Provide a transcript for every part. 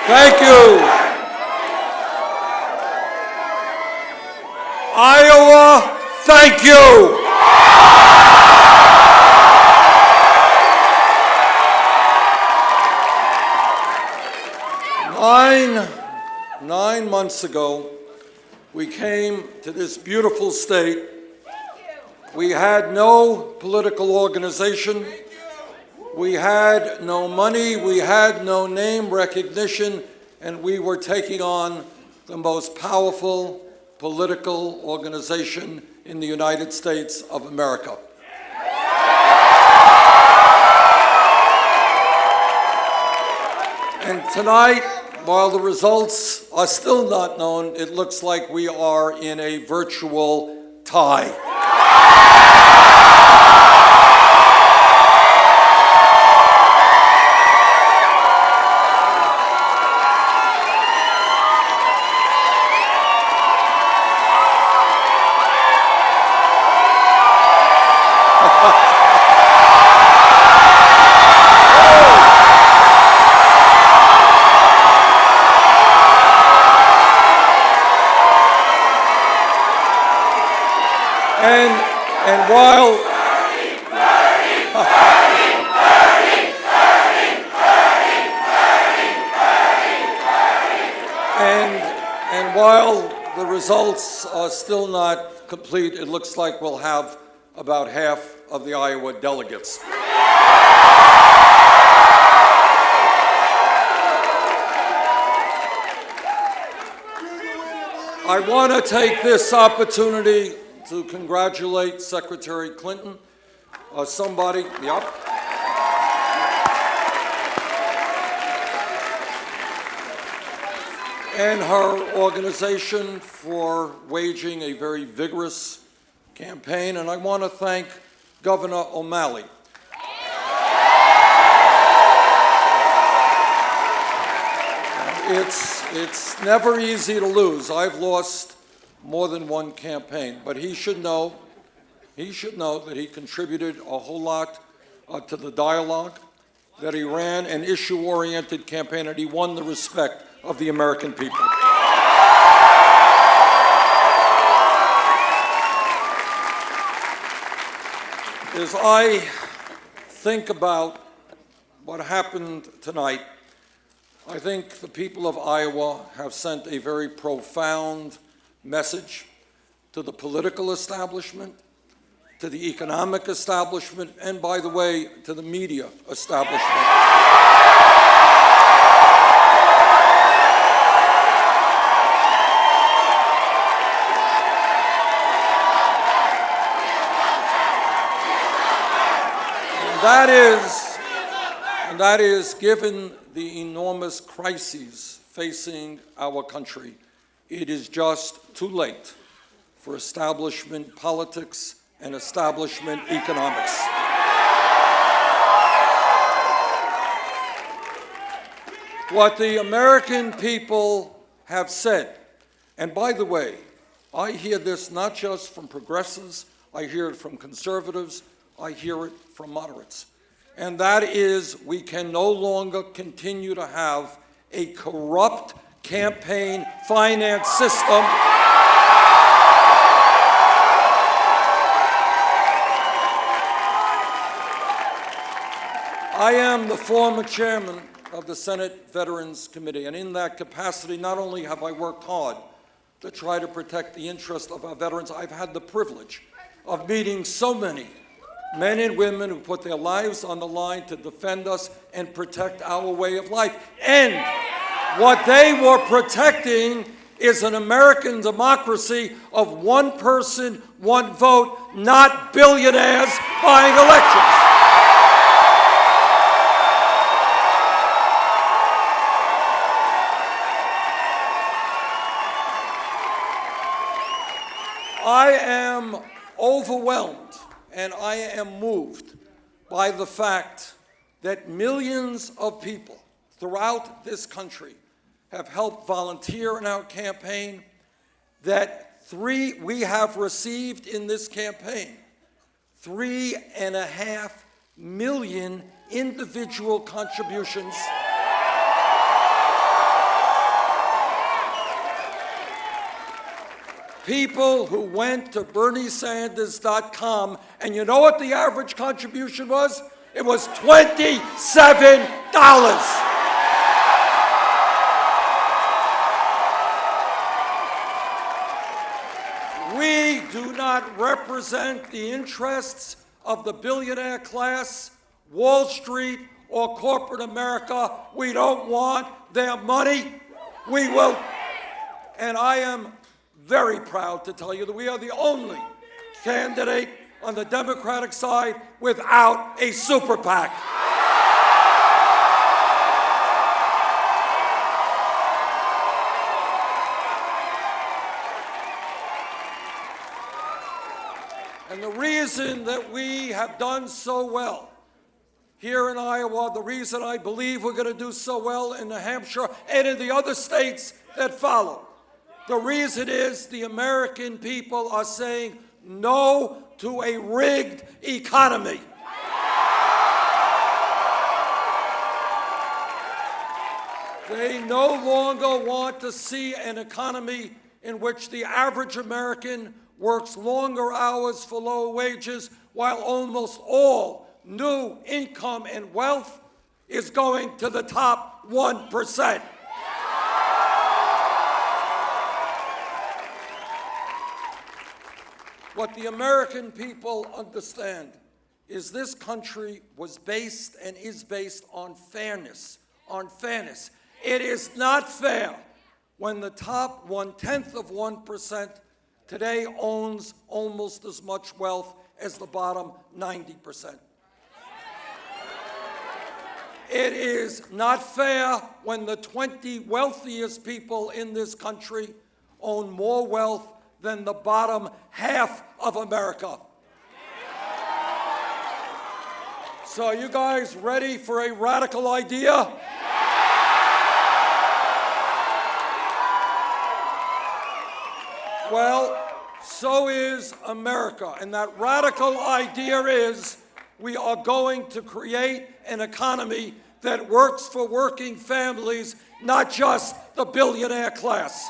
Thank you. Iowa, thank you. Nine months ago, we came to this beautiful state. We had no political organization. We had no money. We had no name recognition. And we were taking on the most powerful political organization in the United States of America. And tonight, while the results are still not known, it looks like we are in a virtual tie. And while and while the results are still not complete, it looks like we'll have about half of the Iowa delegates. I want to take this opportunity to congratulate Secretary Clinton, and her organization for waging a very vigorous campaign. And I want to thank Governor OMalley. It's never easy to lose. I've lost more than one campaign, but he should know that he contributed a whole lot to the dialogue, that he ran an issue-oriented campaign, and he won the respect of the American people. As I think about what happened tonight, I think the people of Iowa have sent a very profound message to the political establishment, to the economic establishment, and, by the way, to the media establishment. And that is, given the enormous crises facing our country, it is just too late for establishment politics and establishment economics. What the American people have said, and by the way, I hear this not just from progressives, I hear it from conservatives, I hear it from moderates, and that is, we can no longer continue to have a corrupt campaign finance system I am the former chairman of the Senate Veterans Committee, and in that capacity, not only have I worked hard to try to protect the interests of our veterans, I've had the privilege of meeting so many men and women who put their lives on the line to defend us and protect our way of life. And what they were protecting is an American democracy of one person, one vote, not billionaires buying elections. I am overwhelmed and I am moved by the fact that millions of people throughout this country have helped volunteer in our campaign, that We have received in this campaign 3.5 million individual contributions. People who went to BernieSanders.com, and you know what the average contribution was? It was $27. We do not represent the interests of the billionaire class, Wall Street, or corporate America. We don't want their money. We will, and I am very proud to tell you that we are the only candidate on the Democratic side without a super PAC. And the reason that we have done so well here in Iowa, the reason I believe we're going to do so well in New Hampshire and in the other states that follow, the reason is the American people are saying no to a rigged economy. They no longer want to see an economy in which the average American works longer hours for lower wages, while almost all new income and wealth is going to the top 1%. What the American people understand is this country was based and is based on fairness, It is not fair when the top 1/10 of 1% today owns almost as much wealth as the bottom 90%. It is not fair when the 20 wealthiest people in this country own more wealth than the bottom half of America. So are you guys ready for a radical idea? Well, so is America. And that radical idea is we are going to create an economy that works for working families, not just the billionaire class.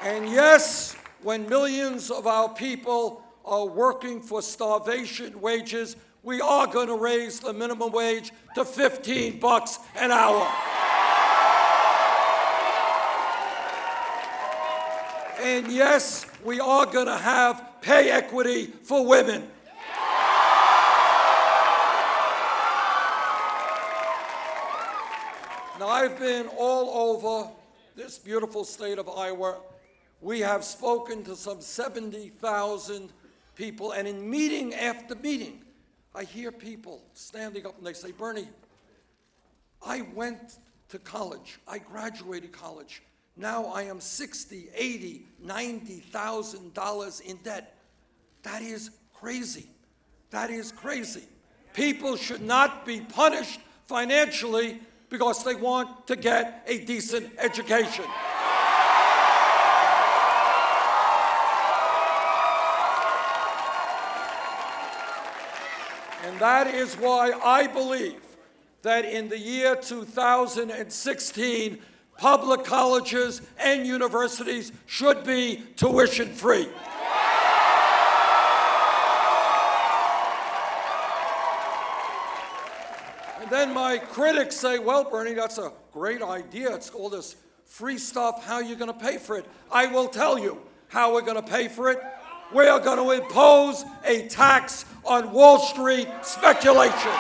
And yes, when millions of our people are working for starvation wages, we are going to raise the minimum wage to $15 an hour. And yes, we are going to have pay equity for women. Now, I've been all over this beautiful state of Iowa. We have spoken to some 70,000 people, and in meeting after meeting, I hear people standing up and they say, Bernie, I went to college, I graduated college. Now I am $60,000, $80,000, $90,000 in debt. That is crazy. That is crazy. People should not be punished financially because they want to get a decent education. And that is why I believe that in the year 2016, public colleges and universities should be tuition-free. And then my critics say, well, Bernie, that's a great idea. It's all this free stuff. How are you going to pay for it? I will tell you how we're going to pay for it. We are going to impose a tax on Wall Street speculation.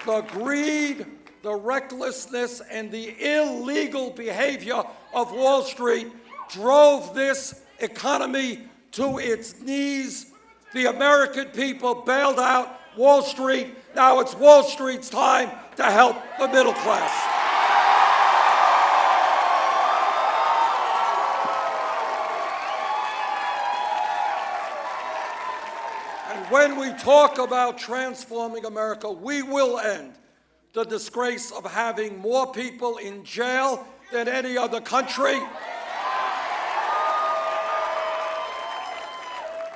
The greed, the recklessness, and the illegal behavior of Wall Street drove this economy to its knees. The American people bailed out Wall Street. Now it's Wall Street's time to help the middle class. when we talk about transforming America, we will end the disgrace of having more people in jail than any other country,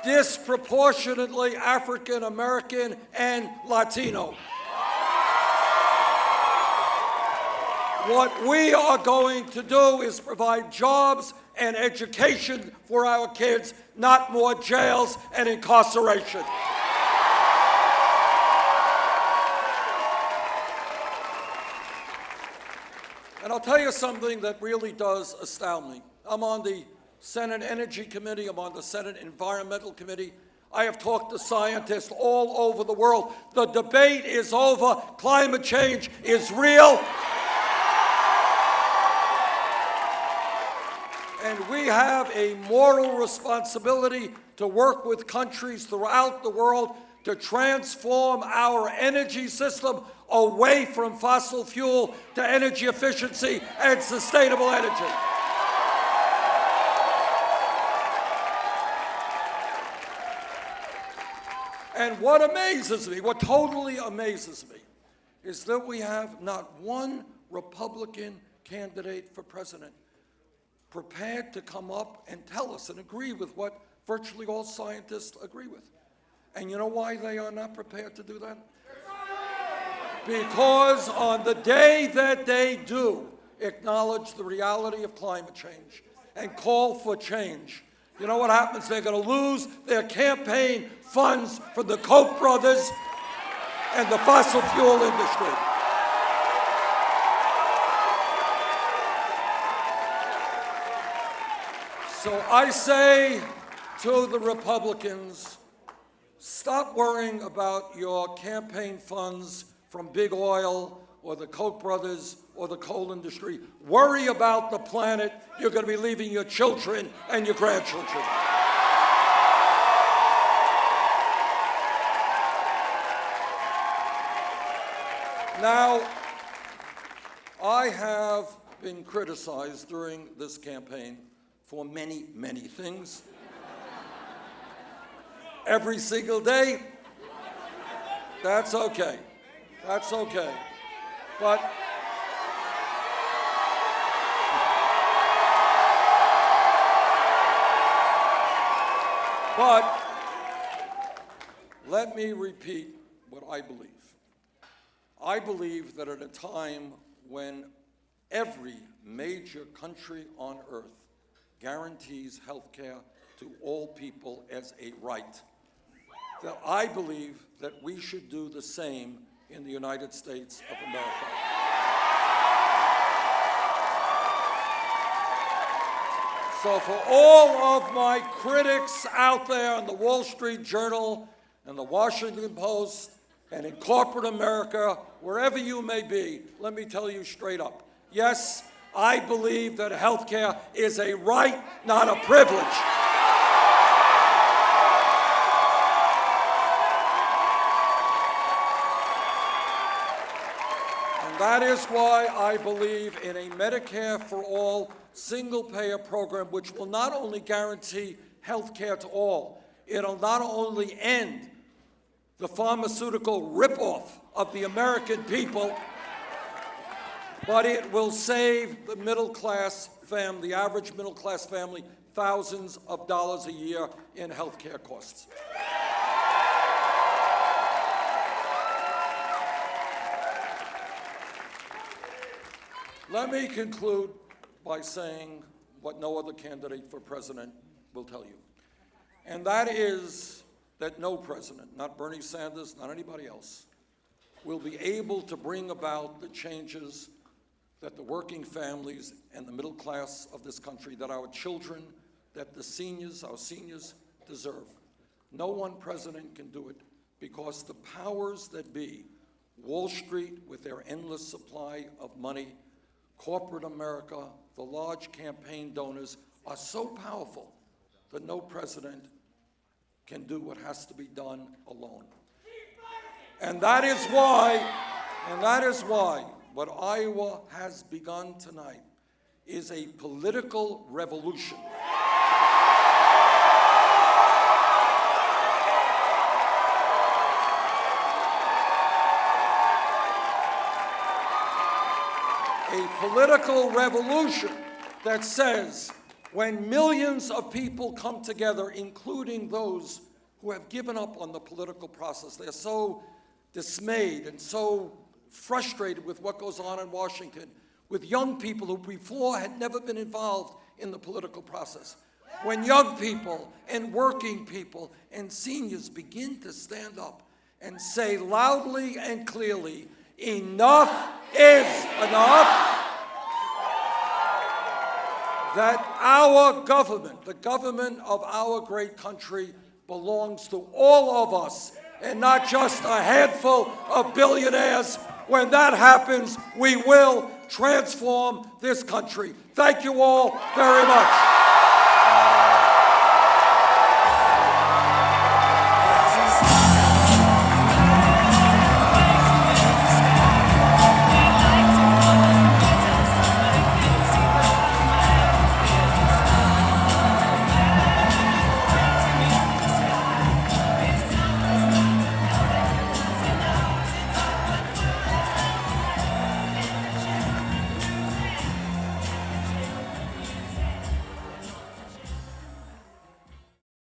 disproportionately African American and Latino. What we are going to do is provide jobs and education for our kids, not more jails and incarceration. And I'll tell you something that really does astound me. I'm on the Senate Energy Committee, I'm on the Senate Environmental Committee. I have talked to scientists all over the world. The debate is over. Climate change is real. And we have a moral responsibility to work with countries throughout the world to transform our energy system away from fossil fuel to energy efficiency and sustainable energy. And what amazes me, what totally amazes me, is that we have not one Republican candidate for president prepared to come up and tell us and agree with what virtually all scientists agree with. And you know why they are not prepared to do that? Because on the day that they do acknowledge the reality of climate change and call for change, you know what happens? They're going to lose their campaign funds from the Koch brothers and the fossil fuel industry. So I say to the Republicans, stop worrying about your campaign funds from big oil or the Koch brothers or the coal industry. Worry about the planet you're going to be leaving your children and your grandchildren. Now, I have been criticized during this campaign for many, many things. Every single day. That's okay. That's okay. But let me repeat what I believe. I believe that at a time when every major country on earth guarantees health care to all people as a right, that I believe that we should do the same in the United States of America. So for all of my critics out there in the Wall Street Journal and the Washington Post and in corporate America, wherever you may be, let me tell you straight up, yes, I believe that health care is a right, not a privilege. And that is why I believe in a Medicare for all single-payer program, which will not only guarantee health care to all, it'll not only end the pharmaceutical ripoff of the American people, but it will save the middle-class family, the average middle-class family, thousands of dollars a year in health care costs. Let me conclude by saying what no other candidate for president will tell you, and that is that no president, not Bernie Sanders, not anybody else, will be able to bring about the changes that the working families and the middle class of this country, that our children, that the seniors, our seniors deserve. No one president can do it because the powers that be, Wall Street with their endless supply of money, corporate America, the large campaign donors are so powerful that no president can do what has to be done alone. And that is why what Iowa has begun tonight is a political revolution. political revolution that says when millions of people come together, including those who have given up on the political process, they're so dismayed and so frustrated with what goes on in Washington, with young people who before had never been involved in the political process. When young people and working people and seniors begin to stand up and say loudly and clearly, enough is enough, that our government, the government of our great country, belongs to all of us and not just a handful of billionaires. When that happens, we will transform this country. Thank you all very much.